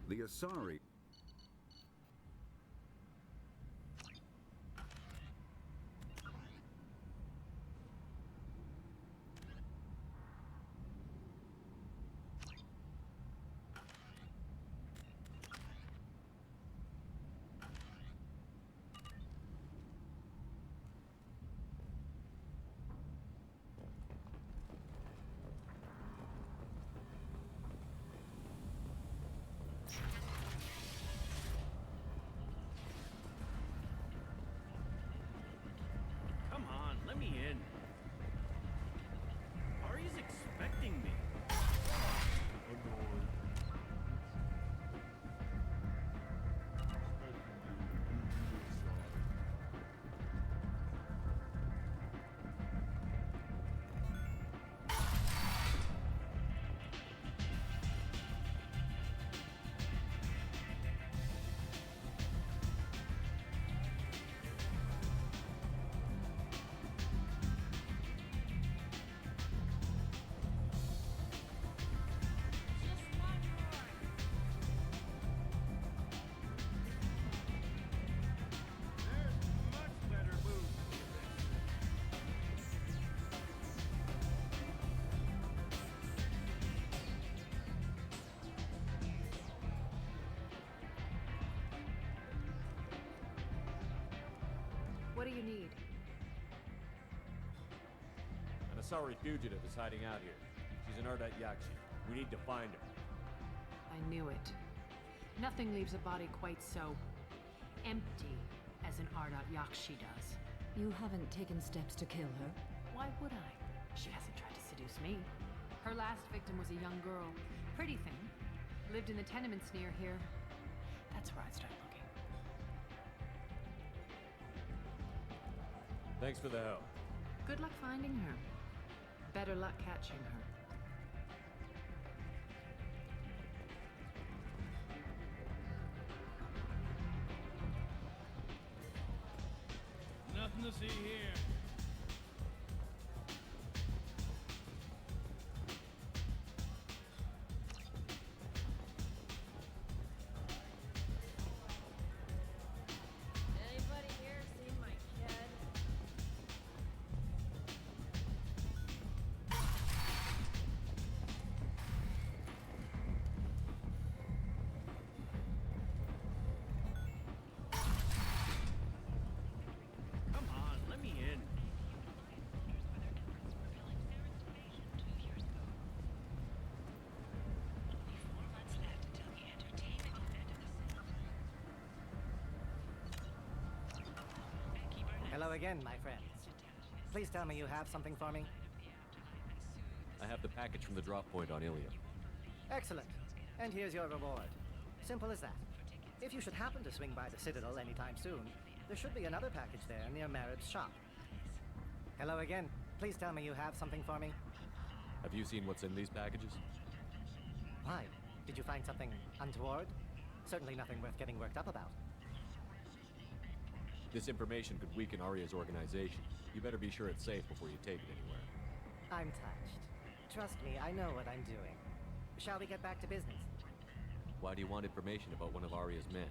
The Asari. Come on, let me in. Ari's expecting me. What do you need? An Asari fugitive is hiding out here. She's an Ardat Yakshi. We need to find her. I knew it. Nothing leaves a body quite so empty as an Ardat Yakshi does. You haven't taken steps to kill her? Why would I? She hasn't tried to seduce me. Her last victim was a young girl. Pretty thing. Lived in the tenements near here. That's where I'd start looking. Thanks for the help. Good luck finding her. Better luck catching her. Nothing to see here. Anybody here seen my kid? Come on, let me in. Hello again, my friends. Please tell me you have something for me. I have the package from the drop point on Ilium. Excellent. And here's your reward. Simple as that. If you should happen to swing by the Citadel anytime soon, there should be another package there near Marib's shop. Hello again. Please tell me you have something for me. Have you seen what's in these packages? Why? Did you find something untoward? Certainly nothing worth getting worked up about. This information could weaken Arya's organization. You better be sure it's safe before you take it anywhere. I'm touched. Trust me, I know what I'm doing. Shall we get back to business? Why do you want information about one of Arya's men?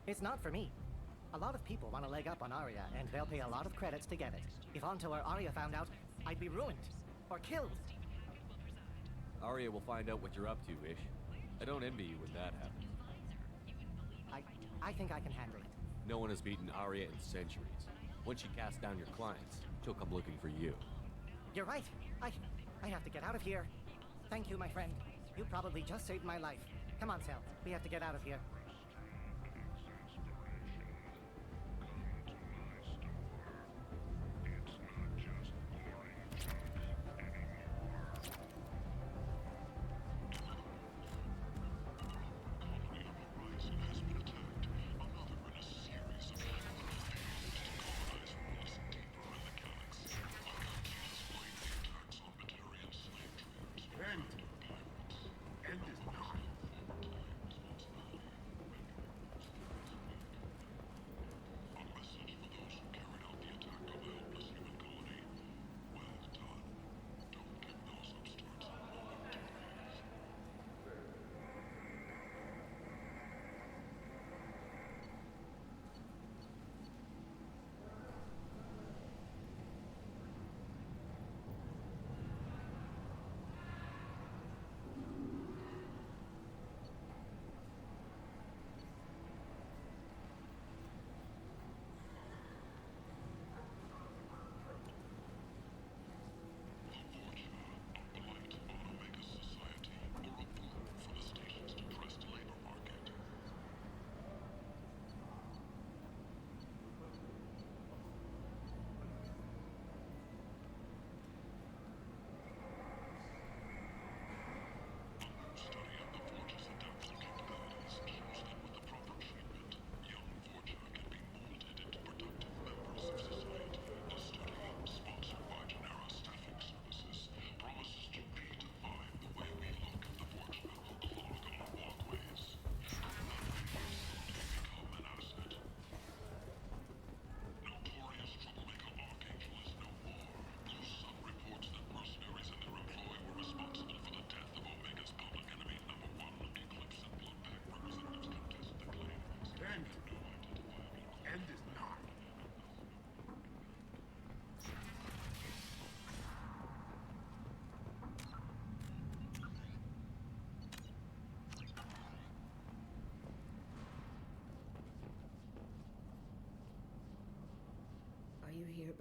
It's not for me. A lot of people want to leg up on Arya, and they'll pay a lot of credits to get it. If Anto or Arya found out, I'd be ruined. Or killed. Arya will find out what you're up to, Ish. I don't envy you when that happens. I think I can handle it. No one has beaten Arya in centuries. When she casts down your clients, she'll come looking for you. You're right. I have to get out of here. Thank you, my friend. You probably just saved my life. Come on, Sal. We have to get out of here.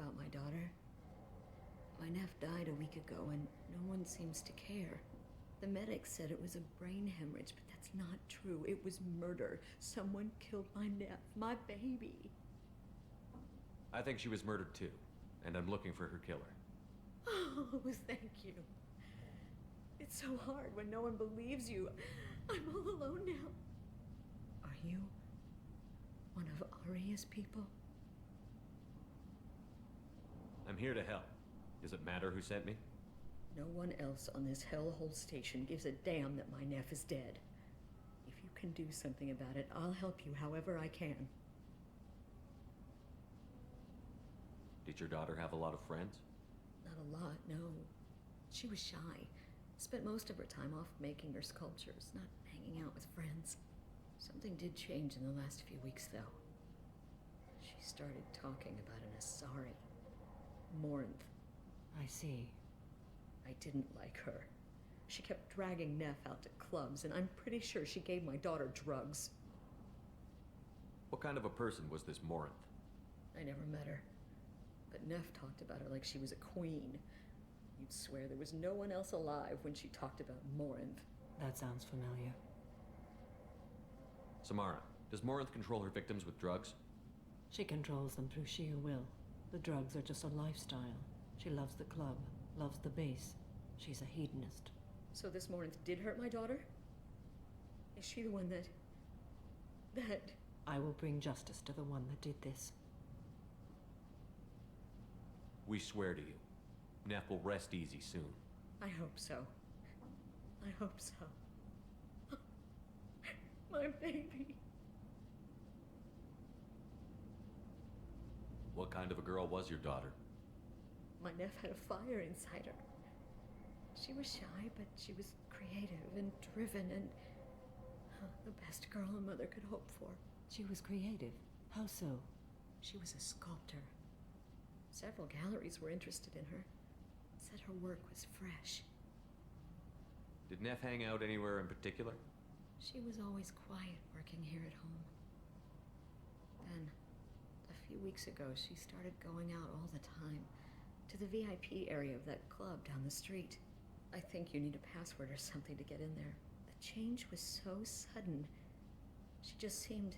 about my daughter? My nephew died a week ago and no one seems to care. The medics said it was a brain hemorrhage, but that's not true. It was murder. Someone killed my nephew, my baby. I think she was murdered too, and I'm looking for her killer. Oh, thank you. It's so hard when no one believes you. I'm all alone now. Are you one of Aria's people? I'm here to help. Does it matter who sent me? No one else on this hellhole station gives a damn that my nephew is dead. If you can do something about it, I'll help you however I can. Did your daughter have a lot of friends? Not a lot, no. She was shy. Spent most of her time off making her sculptures, not hanging out with friends. Something did change in the last few weeks, though. She started talking about an Asari. Morinth. I see. I didn't like her. She kept dragging Neff out to clubs, and I'm pretty sure she gave my daughter drugs. What kind of a person was this Morinth? I never met her. But Neff talked about her like she was a queen. You'd swear there was no one else alive when she talked about Morinth. That sounds familiar. Samara, does Morinth control her victims with drugs? She controls them through sheer will. The drugs are just a lifestyle. She loves the club, loves the base. She's a hedonist. So this Morinth did hurt my daughter? Is she the one that... I will bring justice to the one that did this. We swear to you. Neff will rest easy soon. I hope so. I hope so. My baby. What kind of a girl was your daughter? My nephew had a fire inside her. She was shy, but she was creative and driven and the best girl a mother could hope for. She was creative. How so? She was a sculptor. Several galleries were interested in her. Said her work was fresh. Did Neff hang out anywhere in particular? She was always quiet working here at home. Then, a few weeks ago, she started going out all the time to the VIP area of that club down the street. I think you need a password or something to get in there. The change was so sudden. She just seemed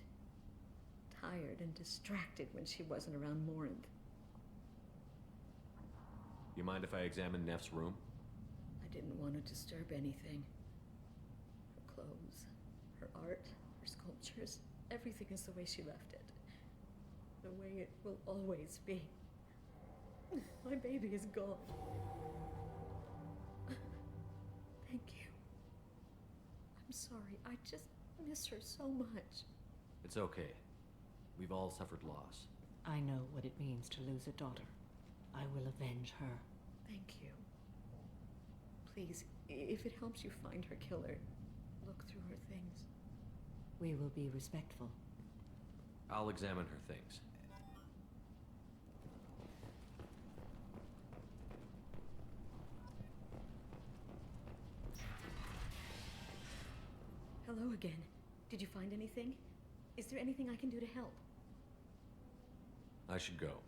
tired and distracted when she wasn't around Morinth. You mind if I examine Neff's room? I didn't want to disturb anything. Her clothes, her art, her sculptures, everything is the way she left it. The way it will always be. My baby is gone. Thank you. I'm sorry. I just miss her so much. It's okay. We've all suffered loss. I know what it means to lose a daughter. I will avenge her. Thank you. Please, if it helps you find her killer, look through her things. We will be respectful. I'll examine her things. Hello again. Did you find anything? Is there anything I can do to help? I should go.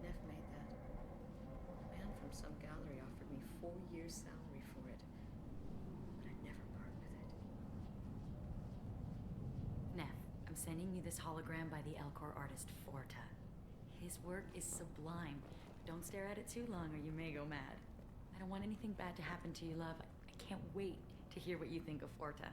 Neff made that. A man from some gallery offered me 4 years' salary for it. But I'd never part with it. Neff, I'm sending you this hologram by the Elcor artist Forta. His work is sublime. Don't stare at it too long or you may go mad. I don't want anything bad to happen to you, love. I can't wait to hear what you think of Forta.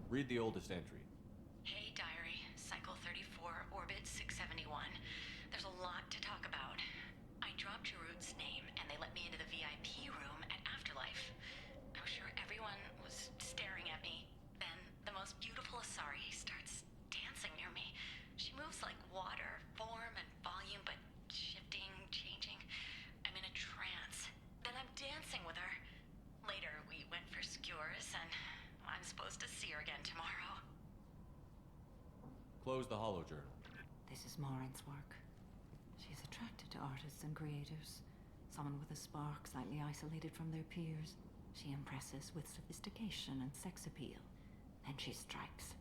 Read the oldest entry. Hey, diary. Cycle 34, orbit 671. There's a lot to talk about. Close the holo journal. This is Maureen's work. She's attracted to artists and creators. Someone with a spark, slightly isolated from their peers. She impresses with sophistication and sex appeal. Then she strikes.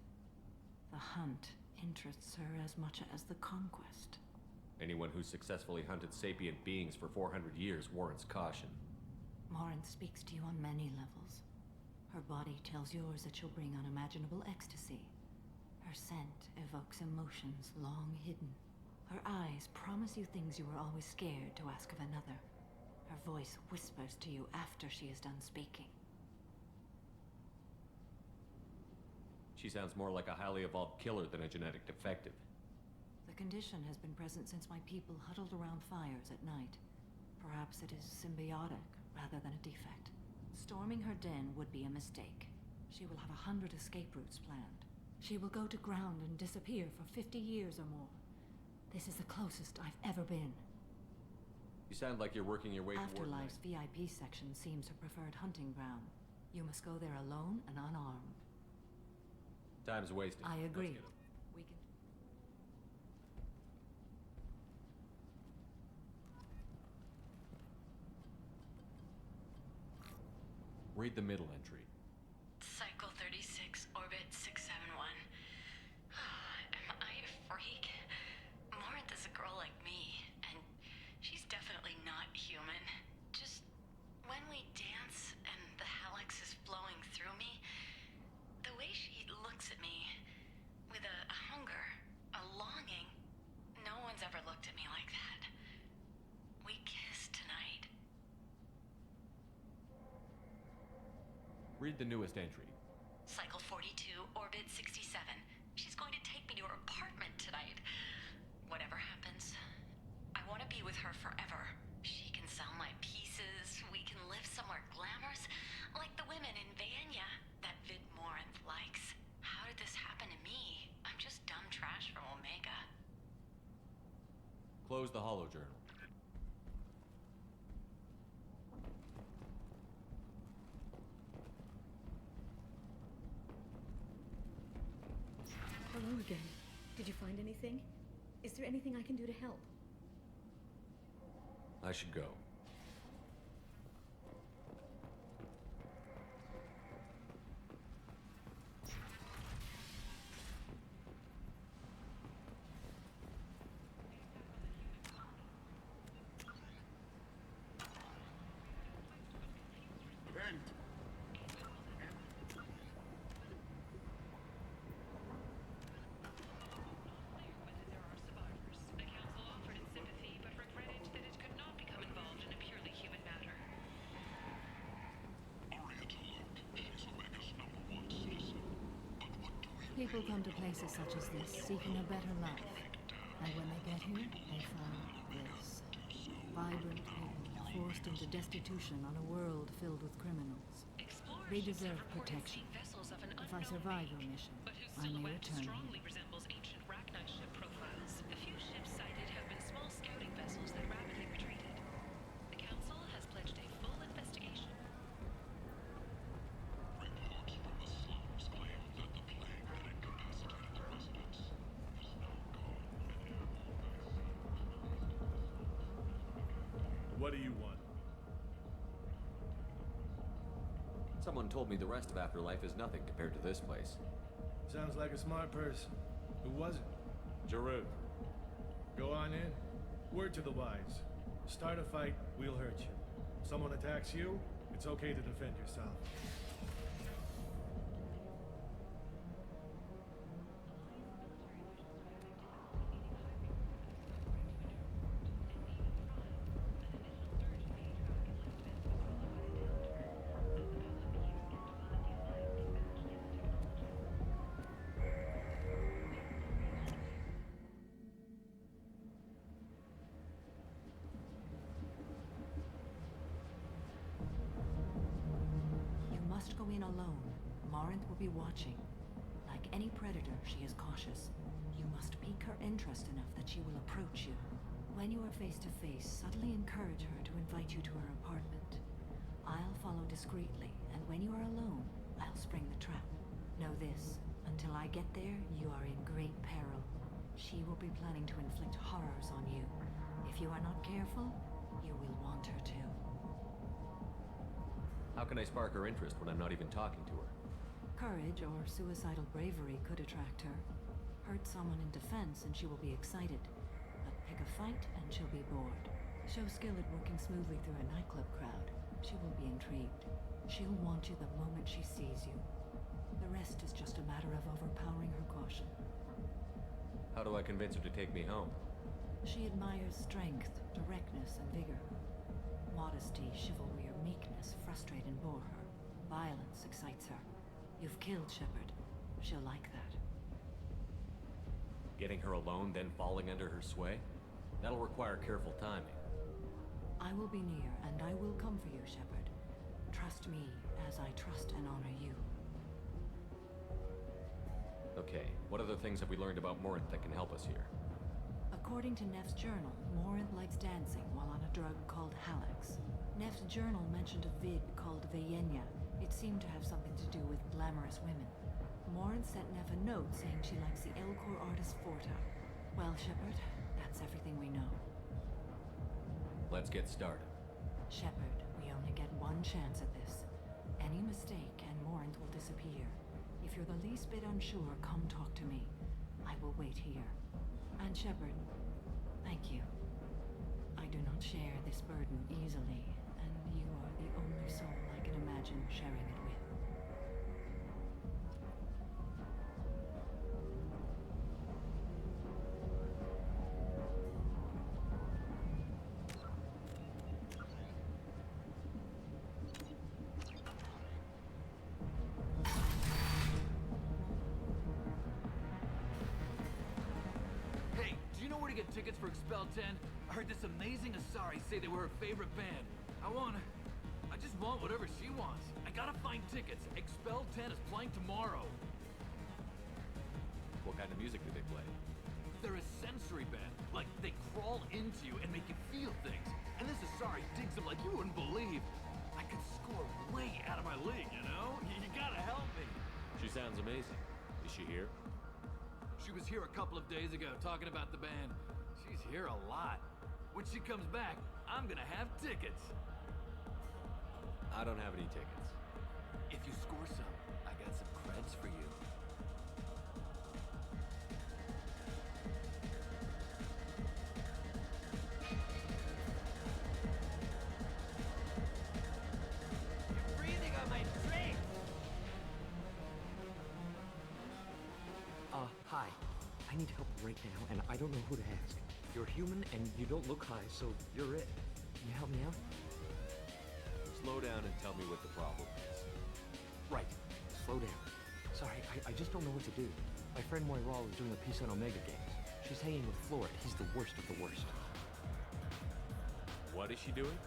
The hunt interests her as much as the conquest. Anyone who's successfully hunted sapient beings for 400 years warrants caution. Maureen speaks to you on many levels. Her body tells yours that she'll bring unimaginable ecstasy. Her scent evokes emotions long hidden. Her eyes promise you things you were always scared to ask of another. Her voice whispers to you after she is done speaking. She sounds more like a highly evolved killer than a genetic defective. The condition has been present since my people huddled around fires at night. Perhaps it is symbiotic rather than a defect. Storming her den would be a mistake. She will have 100 escape routes planned. She will go to ground and disappear for 50 years or more. This is the closest I've ever been. You sound like you're working your way toward Afterlife's VIP section seems her preferred hunting ground. You must go there alone and unarmed. Time's wasted. I agree. Let's get 'em. We can... Read the middle entry. Cycle 36, orbit 671. Am I a freak? Morinth is a girl like me, and she's definitely not human. Just when we dance and the hallex is flowing through me, the way she looks at me with a hunger, a longing, no one's ever looked at me like that. We kiss tonight. Read the newest entry. Cycle 42, orbit 67. She's going to take me to her apartment tonight. Whatever happens, I want to be with her forever. She can sell my pieces. We can live somewhere glamorous, like the women in Vanya that Vid Morinth likes. How did this happen to me? I'm just dumb trash from Omega. Close the holo journal. Hello again. Did you find anything? Is there anything I can do to help? I should go. People come to places such as this seeking a better life. And when they get here, they find this. Vibrant people forced into destitution on a world filled with criminals. They deserve protection. If I survive your mission, I may return here. Resembles ancient Rachni ship profiles. A few ships sighted have been small scouting vessels that rapidly retreated. The Council has pledged a full investigation. Reports from the slums claim that the plague that incapacitated the residents is now gone in air What do you want? Someone told me the rest of Afterlife is nothing compared to this place. Sounds like a smart person. Who was it? Jarud. Go on in. Word to the wise. Start a fight, we'll hurt you. Someone attacks you, it's okay to defend yourself. You must go in alone. Morinth will be watching. Like any predator, she is cautious. You must pique her interest enough that she will approach you. When you are face to face, subtly encourage her to invite you to her apartment. I'll follow discreetly, and when you are alone, I'll spring the trap. Know this, Until I get there, you are in great peril. She will be planning to inflict horrors on you. If you are not careful, you will want her to. How can I spark her interest when I'm not even talking to her? Courage or suicidal bravery could attract her. Hurt someone in defense and she will be excited. But pick a fight and she'll be bored. Show skill at working smoothly through a nightclub crowd. She will be intrigued. She'll want you the moment she sees you. The rest is just a matter of overpowering her caution. How do I convince her to take me home? She admires strength, directness, and vigor. Modesty, chivalry, or meekness frustrate and bore her. Violence excites her. You've killed Shepard. She'll like that. Getting her alone, then falling under her sway? That'll require careful timing. I will be near, and I will come for you, Shepard. Trust me as I trust and honor you. Okay, what other things have we learned about Morinth that can help us here? According to Neff's journal, Morinth likes dancing while on a drug called Halax. Neff's journal mentioned a vid called Vayenya. It seemed to have something to do with glamorous women. Morinth sent Neff a note saying she likes the Elcor artist Forta. Well, Shepard, that's everything we know. Let's get started. Shepard, we only get one chance at this. Any mistake and Morinth will disappear. If you're the least bit unsure, come talk to me. I will wait here. And Shepard, thank you. I do not share this burden easily, and you are the only soul I can imagine sharing it with. Hey, do you know where to get tickets for Expel 10? I heard this amazing Asari say they were her favorite band. I just want whatever she wants. I gotta find tickets. Expel 10 is playing tomorrow. What kind of music do they play? They're a sensory band. Like, they crawl into you and make you feel things. And this Asari digs them like you wouldn't believe. I could score way out of my league, you know? You gotta help me. She sounds amazing. Is she here? She was here a couple of days ago talking about the band. She's here a lot. When she comes back, I'm gonna have tickets. I don't have any tickets. If you score some, I got some creds for you. You're breathing on my drink! Hi. I need help right now, and I don't know who to ask. You're human, and you don't look high, so you're it. Can you help me out? Slow down and tell me what the problem is. Right. Slow down. Sorry, I just don't know what to do. My friend Moiral is doing a piece on Omega Games. She's hanging with Florid. He's the worst of the worst. What is she doing?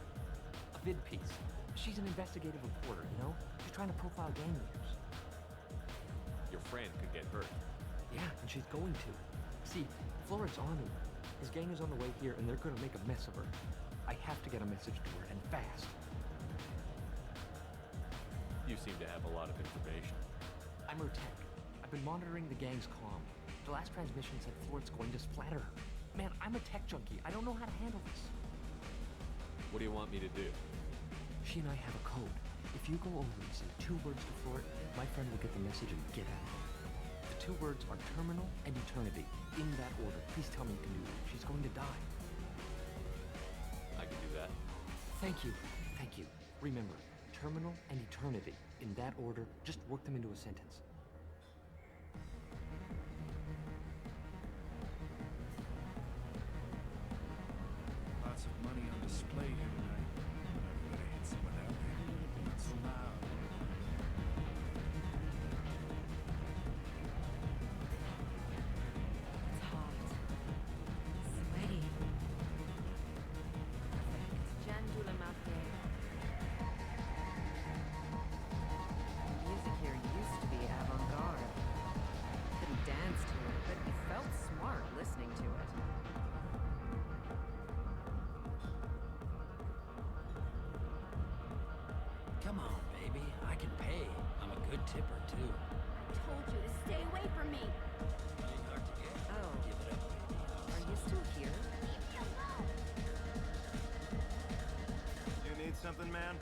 A vid piece. She's an investigative reporter, you know? She's trying to profile gang leaders. Your friend could get hurt. Yeah, and she's going to. See, Florid's on her. His gang is on the way here, and they're gonna make a mess of her. I have to get a message to her, and fast. You seem to have a lot of information. I'm her tech. I've been monitoring the gang's comm. The last transmission said Florid's going to splatter her. Man, I'm a tech junkie. I don't know how to handle this. What do you want me to do? She and I have a code. If you go over and say 2 words to Florid, my friend will get the message and get out of here. The 2 words are terminal and eternity. In that order. Please tell me you can do that. She's going to die. I can do that. Thank you. Thank you. Remember, terminal and eternity. In that order, just work them into a sentence. Lots of money on display here tonight. I really hit some of that baby. Not so loud. It's hot. Sweaty. Jandula Mate. Music here used to be avant-garde. Couldn't dance to it, but you felt smart listening to it. Come on, baby. I can pay. I'm a good tipper, too. told you to stay away from me. Oh. Are you still here? Leave me alone! You need something, man?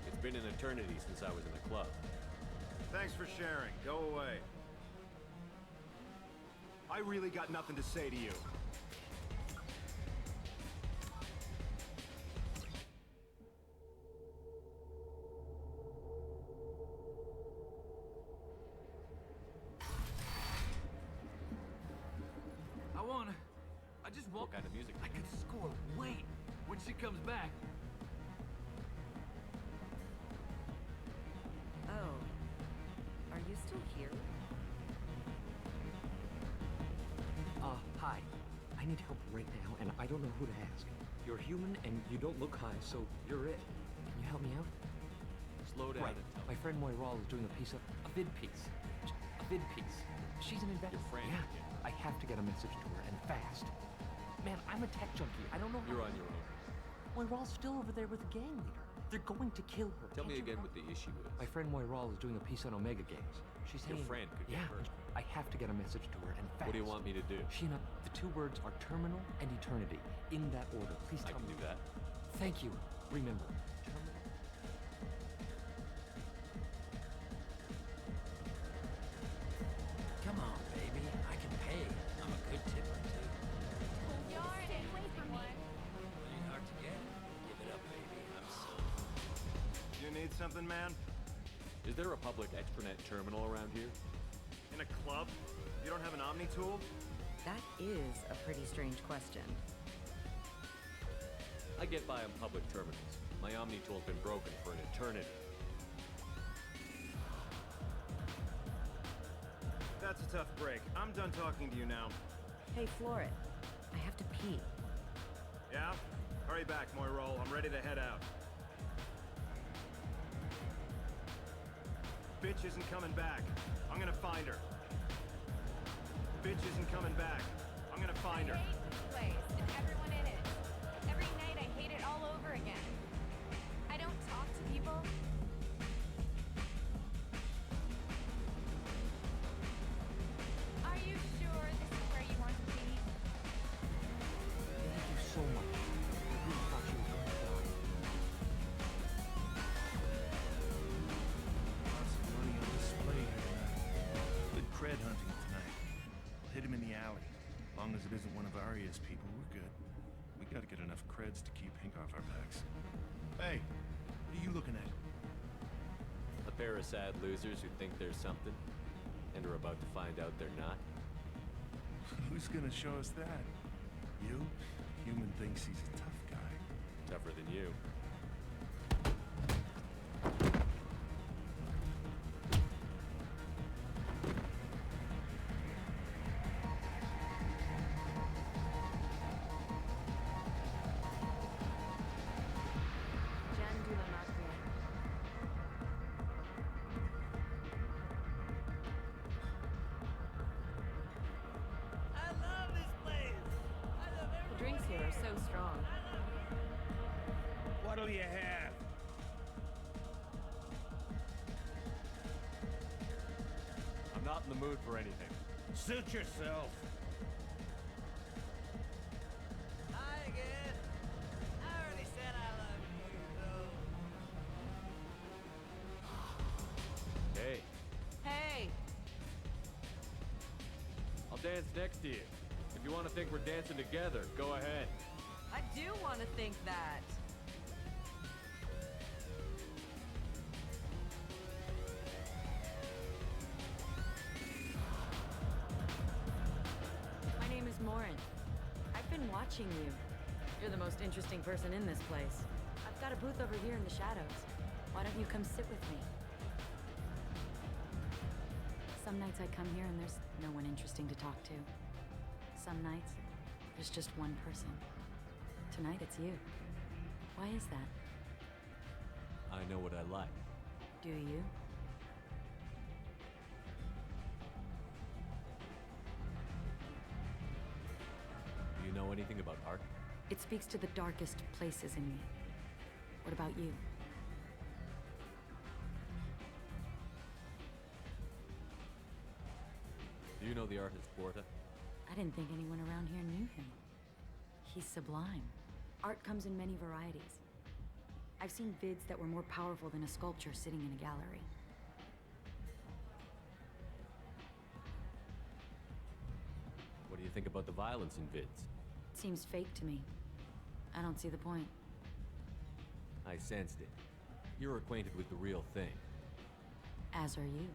It's been an eternity since I was in the club. Thanks for sharing. Go away. I really got nothing to say to you. I just want... What kind of music? I could score. Wait! When she comes back. Oh. Are you still here? Hi. I need help right now, and I don't know who to ask. You're human, and you don't look high, so you're it. Can you help me out? Slow down Right. and tell My friend Moiral is doing a vid piece. A vid piece. She's an investor. Your friend? Yeah. I have to get a message to her, and fast. Man, I'm a tech junkie. I don't know how... You're on your own. Moiral's still over there with the gang leader. They're going to kill her. Tell Can't me you again help? what the issue is. My friend Moiral is doing a piece on Omega Games. She's Your hanging... friend could get hurt. I have to get a message to her, and fast. What do you want me to do? Sheena, the two words are terminal and eternity. In that order. Please I tell can me. do that. Thank you. Remember. Terminal. Come on, baby. I can pay. I'm a good tipper, too. Told you to stay away from me. Ain't hard to get. Give it up, baby. I'm so... You need something, man? Is there a public extranet terminal around here? In a club? You don't have an Omni tool? That is a pretty strange question. I get by on public terminals. My Omni tool's been broken for an eternity. That's a tough break. I'm done talking to you now. Hey, Floret. I have to pee. Yeah? Hurry back, Moiral. I'm ready to head out. Bitch isn't coming back. I'm gonna find her. Bitch isn't coming back. I'm gonna find her. I hate this place and everyone in it. Every night I hate it all over again. I don't talk to people. Are you sure this is where you want to be? Thank you so much. I really thought she was going to die. Lots of money on display here tonight. Good cred hunting tonight. We'll hit him in the alley. As long as it isn't one of Arya's people, we're good. We gotta get enough creds to keep Pink off our backs. Hey, what are you looking at? A pair of sad losers who think there's something, and are about to find out they're not. Who's gonna show us that? You? Human thinks he's a tough guy. Tougher than you. Jen de la Mafia. I love this place. I love The drinks here are so strong. What'll you have? I'm not in the mood for anything. Suit yourself. Hi again. I already said I love you, though. Hey, Hey! I'll dance next to you. If you want to think we're dancing together, go ahead. I do want to think that. My name is Morin. I've been watching you. You're the most interesting person in this place. I've got a booth over here in the shadows. Why don't you come sit with me? Some nights I come here and there's no one interesting to talk to. Some nights, there's just one person. Tonight it's you. Why is that? I know what I like. Do you? Do you know anything about art? It speaks to the darkest places in me. What about you? You know the artist Porta? I didn't think anyone around here knew him. He's sublime. Art comes in many varieties. I've seen vids that were more powerful than a sculpture sitting in a gallery. What do you think about the violence in vids? Seems fake to me. I don't see the point. I sensed it. You're acquainted with the real thing. As are you.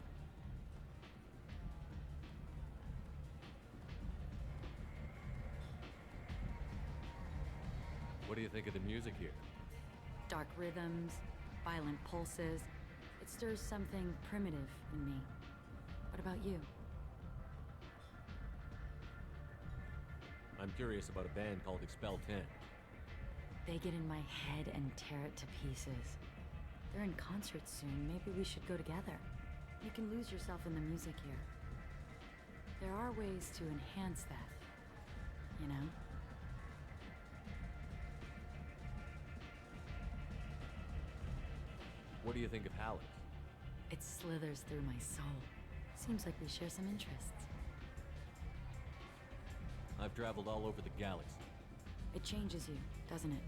What do you think of the music here? Dark rhythms, violent pulses. It stirs something primitive in me. What about you? I'm curious about a band called Expel 10. They get in my head and tear it to pieces. They're in concert soon. Maybe we should go together. You can lose yourself in the music here. There are ways to enhance that, you know? What do you think of Halleck? It slithers through my soul. Seems like we share some interests. I've traveled all over the galaxy. It changes you, doesn't it?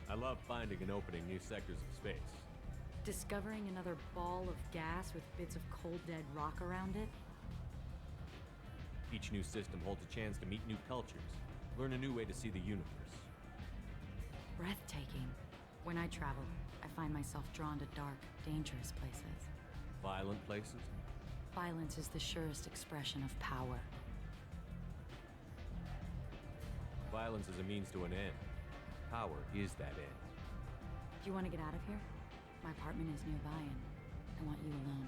I love finding and opening new sectors of space. Discovering another ball of gas with bits of cold dead rock around it? Each new system holds a chance to meet new cultures, learn a new way to see the universe. Breathtaking. When I travel, I find myself drawn to dark, dangerous places. Violent places? Violence is the surest expression of power. Violence is a means to an end. Power is that end. Do you want to get out of here? My apartment is nearby and I want you alone.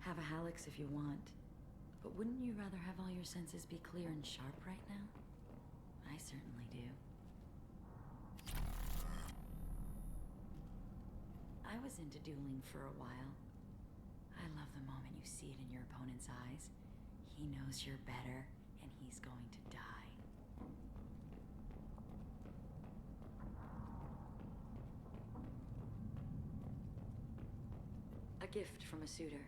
Have a Hallex if you want. But wouldn't you rather have all your senses be clear and sharp right now? I certainly do. I was into dueling for a while. I love the moment you see it in your opponent's eyes. He knows you're better, and he's going to die. A gift from a suitor.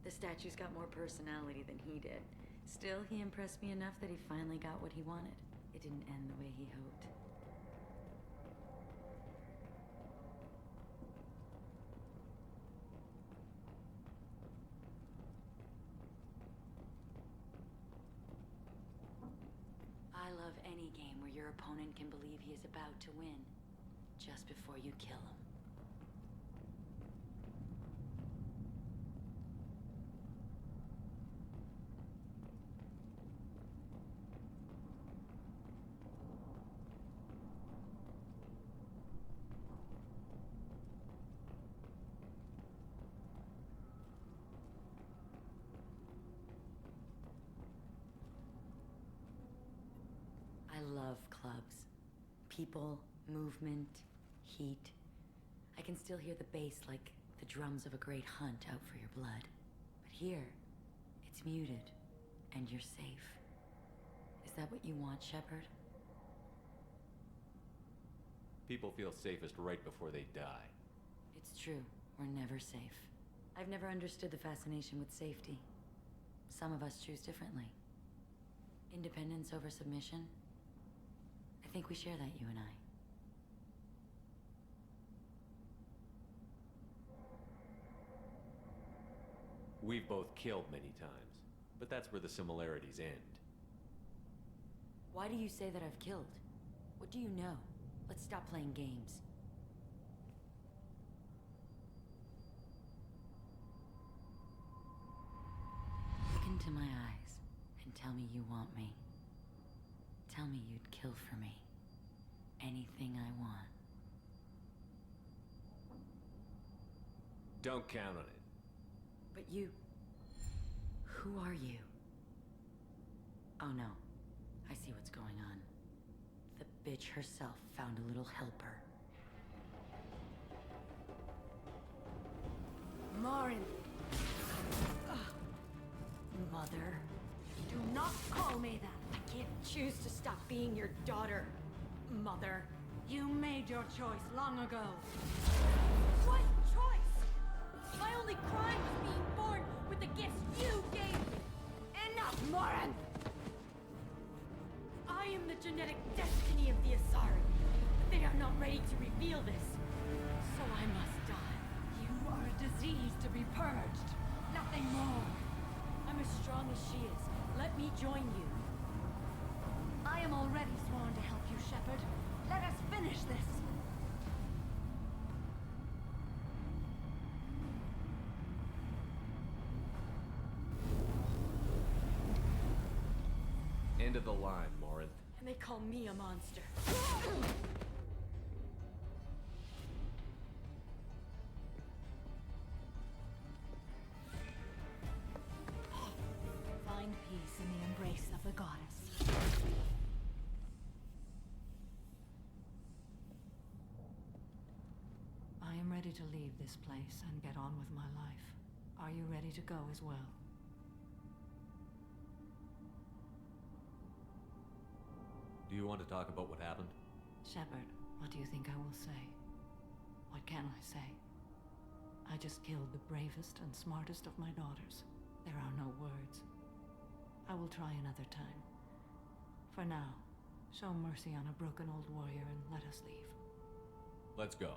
The statue's got more personality than he did. Still, he impressed me enough that he finally got what he wanted. It didn't end the way he hoped. I love any game where your opponent can believe he is about to win, just before you kill him. I love clubs. People, movement, heat. I can still hear the bass like the drums of a great hunt out for your blood. But here, it's muted, and you're safe. Is that what you want, Shepard? People feel safest right before they die. It's true. We're never safe. I've never understood the fascination with safety. Some of us choose differently. Independence over submission? I think we share that, you and I. We've both killed many times, but that's where the similarities end. Why do you say that I've killed? What do you know? Let's stop playing games. Look into my eyes and tell me you want me. Tell me you'd kill for me. Anything I want. Don't count on it. But you... Who are you? Oh no. I see what's going on. The bitch herself found a little helper. Marin. Mother. Do not call me that. I can't choose to stop being your daughter, Mother. You made your choice long ago. What choice? My only crime was being born with the gifts you gave me. Enough, Marin! I am the genetic destiny of the Asari. But they are not ready to reveal this. So I must die. You are a disease to be purged. Nothing more. I'm as strong as she is. Let me join you. I am already sworn to help you, Shepard. Let us finish this. End of the line, Morin. And they call me a monster. Find peace in the embrace of the goddess. I am ready to leave this place and get on with my life. Are you ready to go as well? Do you want to talk about what happened? Shepard, what do you think I will say? What can I say? I just killed the bravest and smartest of my daughters. There are no words. I will try another time. For now, show mercy on a broken old warrior and let us leave. Let's go.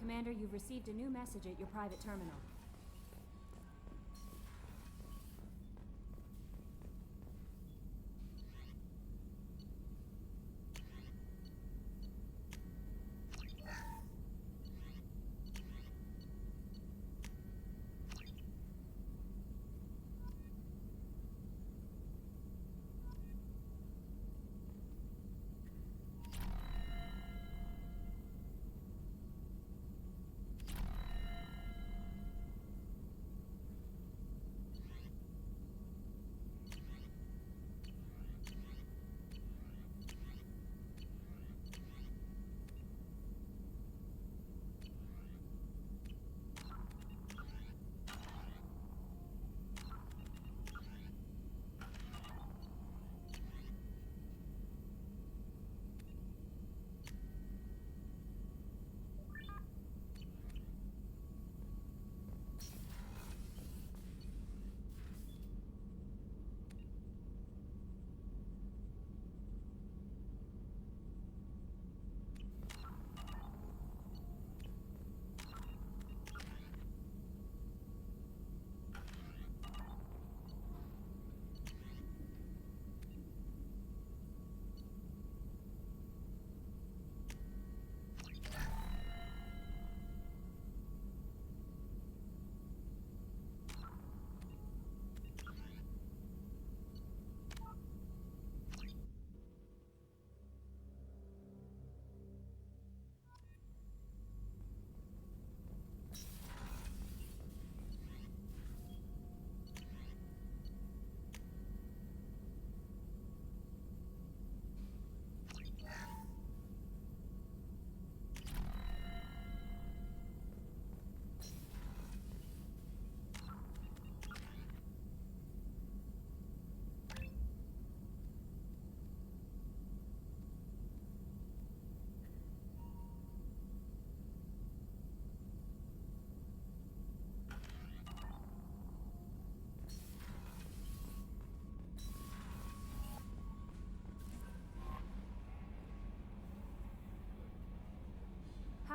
Commander, you've received a new message at your private terminal.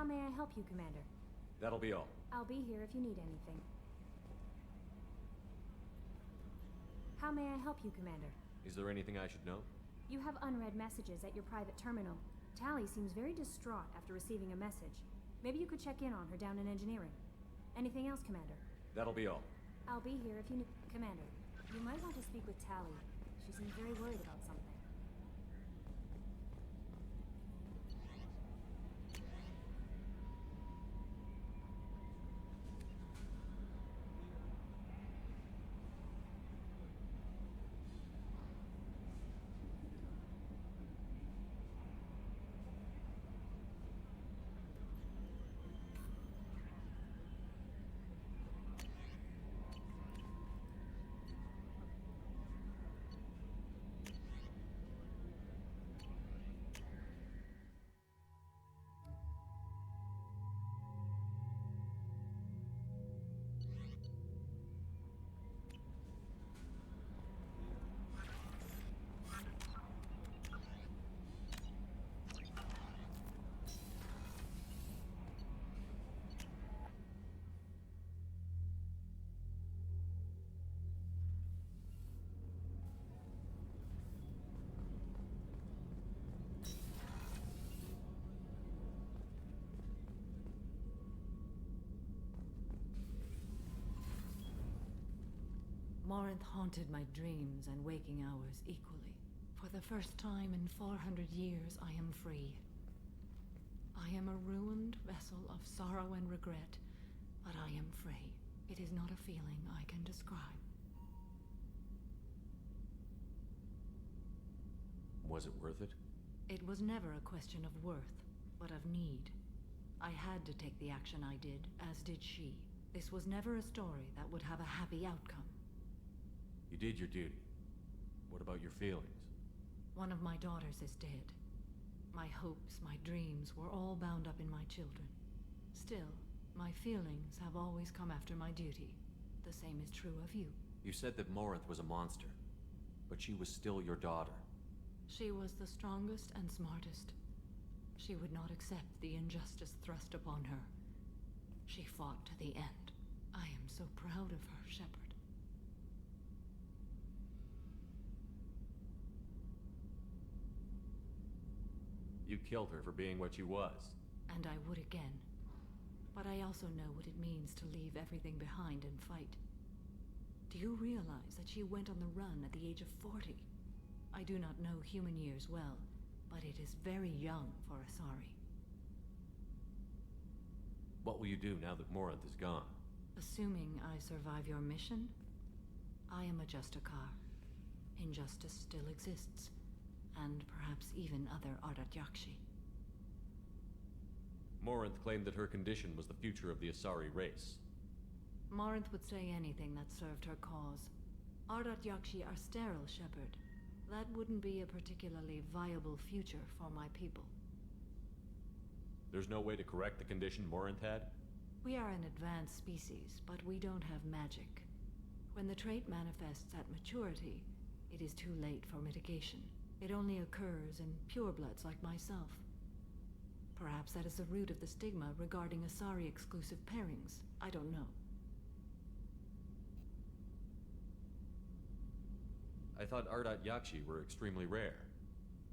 How may I help you, Commander? That'll be all. I'll be here if you need anything. How may I help you, Commander? Is there anything I should know? You have unread messages at your private terminal. Tally seems very distraught after receiving a message. Maybe you could check in on her down in engineering. Anything else, Commander? That'll be all. I'll be here if you need... Commander, you might want to speak with Tally. She seems very worried about something. Morinth haunted my dreams and waking hours equally. For the first time in 400 years, I am free. I am a ruined vessel of sorrow and regret, but I am free. It is not a feeling I can describe. Was it worth it? It was never a question of worth, but of need. I had to take the action I did, as did she. This was never a story that would have a happy outcome. You did your duty. What about your feelings? One of my daughters is dead. My hopes, my dreams were all bound up in my children. Still, my feelings have always come after my duty. The same is true of you. You said that Morinth was a monster, but she was still your daughter. She was the strongest and smartest. She would not accept the injustice thrust upon her, She fought to the end. I am so proud of her, Shepard. You killed her for being what she was. And I would again. But I also know what it means to leave everything behind and fight. Do you realize that she went on the run at the age of 40? I do not know human years well, but it is very young for Asari. What will you do now that Morinth is gone? Assuming I survive your mission, I am a Justikar. Injustice still exists, and perhaps even other Ardat Yakshi. Morinth claimed that her condition was the future of the Asari race. Morinth would say anything that served her cause. Ardat Yakshi are sterile, Shepard. That wouldn't be a particularly viable future for my people. There's no way to correct the condition Morinth had? We are an advanced species, but we don't have magic. When the trait manifests at maturity, it is too late for mitigation. It only occurs in purebloods like myself. Perhaps that is the root of the stigma regarding Asari-exclusive pairings. I don't know. I thought Ardat Yakshi were extremely rare.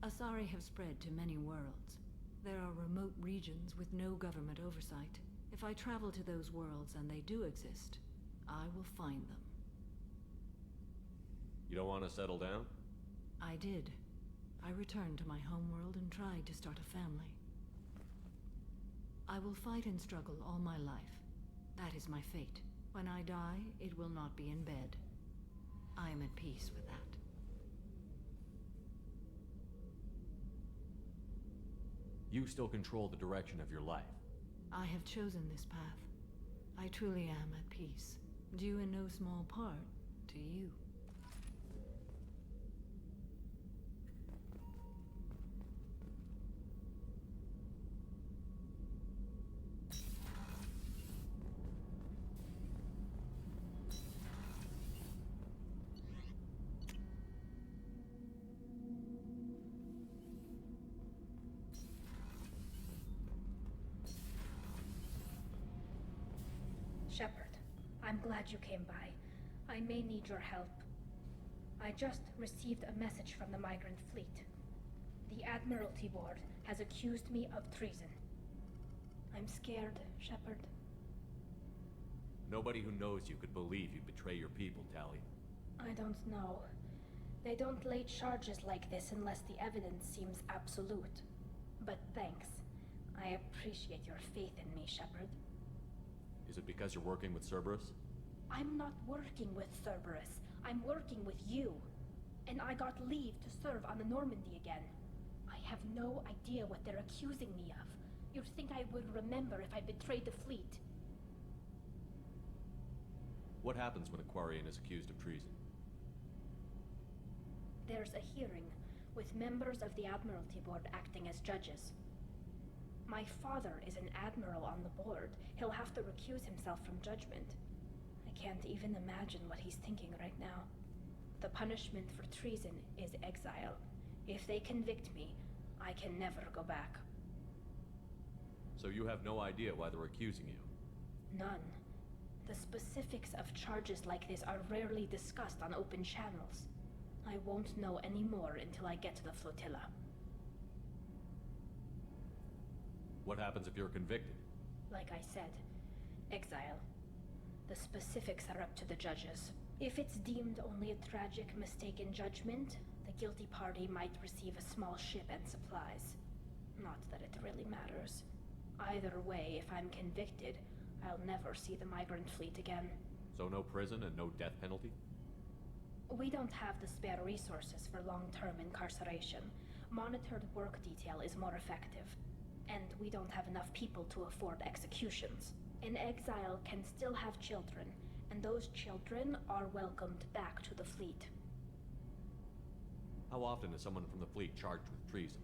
Asari have spread to many worlds. There are remote regions with no government oversight. If I travel to those worlds and they do exist, I will find them. You don't want to settle down? I did. I returned to my homeworld and tried to start a family. I will fight and struggle all my life. That is my fate. When I die, it will not be in bed. I am at peace with that. You still control the direction of your life. I have chosen this path. I truly am at peace, due in no small part to you. Shepard, I'm glad you came by. I may need your help. I just received a message from the migrant fleet. The Admiralty Board has accused me of treason. I'm scared, Shepard. Nobody who knows you could believe you'd betray your people, Tali. I don't know. They don't lay charges like this unless the evidence seems absolute. But thanks. I appreciate your faith in me, Shepard. Is it because you're working with Cerberus? I'm not working with Cerberus. I'm working with you. And I got leave to serve on the Normandy again. I have no idea what they're accusing me of. You'd think I would remember if I betrayed the fleet. What happens when a Quarian is accused of treason? There's a hearing, with members of the Admiralty Board acting as judges. My father is an admiral on the board. He'll have to recuse himself from judgment. I can't even imagine what he's thinking right now. The punishment for treason is exile. If they convict me, I can never go back. So you have no idea why they're accusing you? None. The specifics of charges like this are rarely discussed on open channels. I won't know any more until I get to the flotilla. What happens if you're convicted? Like I said, exile. The specifics are up to the judges. If it's deemed only a tragic mistake in judgment, the guilty party might receive a small ship and supplies. Not that it really matters. Either way, if I'm convicted, I'll never see the migrant fleet again. So no prison and no death penalty? We don't have the spare resources for long-term incarceration. Monitored work detail is more effective. And we don't have enough people to afford executions. An exile can still have children, and those children are welcomed back to the fleet. How often is someone from the fleet charged with treason?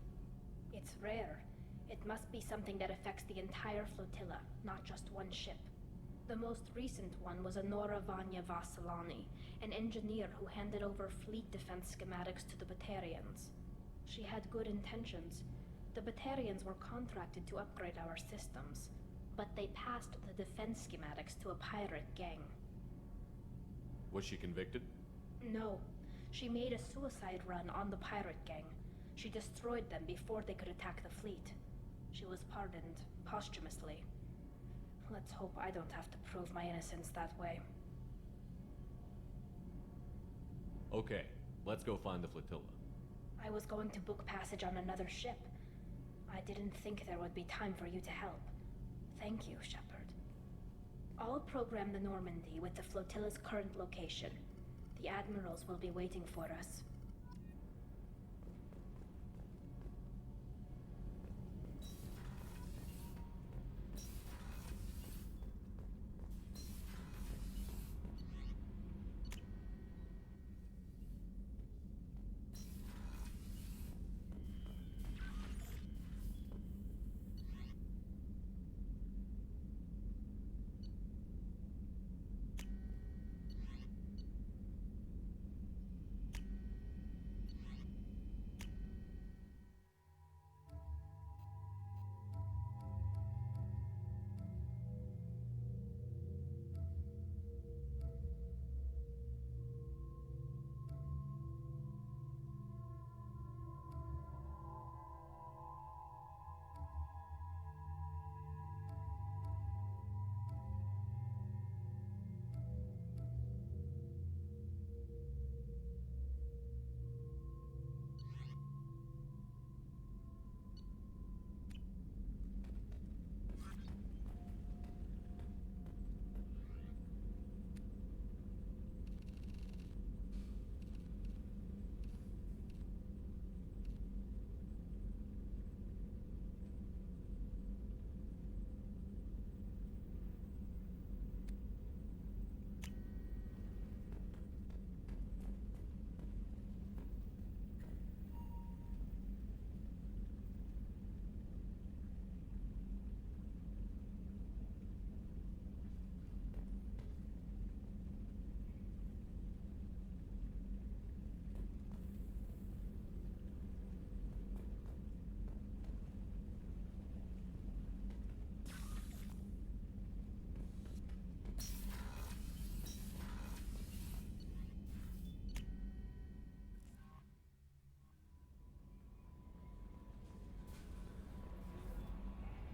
It's rare. It must be something that affects the entire flotilla, not just one ship. The most recent one was Honora Vanya Vassilani, an engineer who handed over fleet defense schematics to the Batarians. She had good intentions. The Batarians were contracted to upgrade our systems. but they passed the defense schematics to a pirate gang. Was she convicted? No, she made a suicide run on the pirate gang. She destroyed them before they could attack the fleet. She was pardoned posthumously. Let's hope I don't have to prove my innocence that way. Okay, let's go find the flotilla. I was going to book passage on another ship. I didn't think there would be time for you to help. Thank you, Shepard. I'll program the Normandy with the flotilla's current location. The admirals will be waiting for us.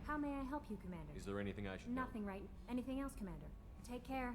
How may I help you, Commander? Is there anything I should know? Nothing, right? Anything else, Commander? Take care.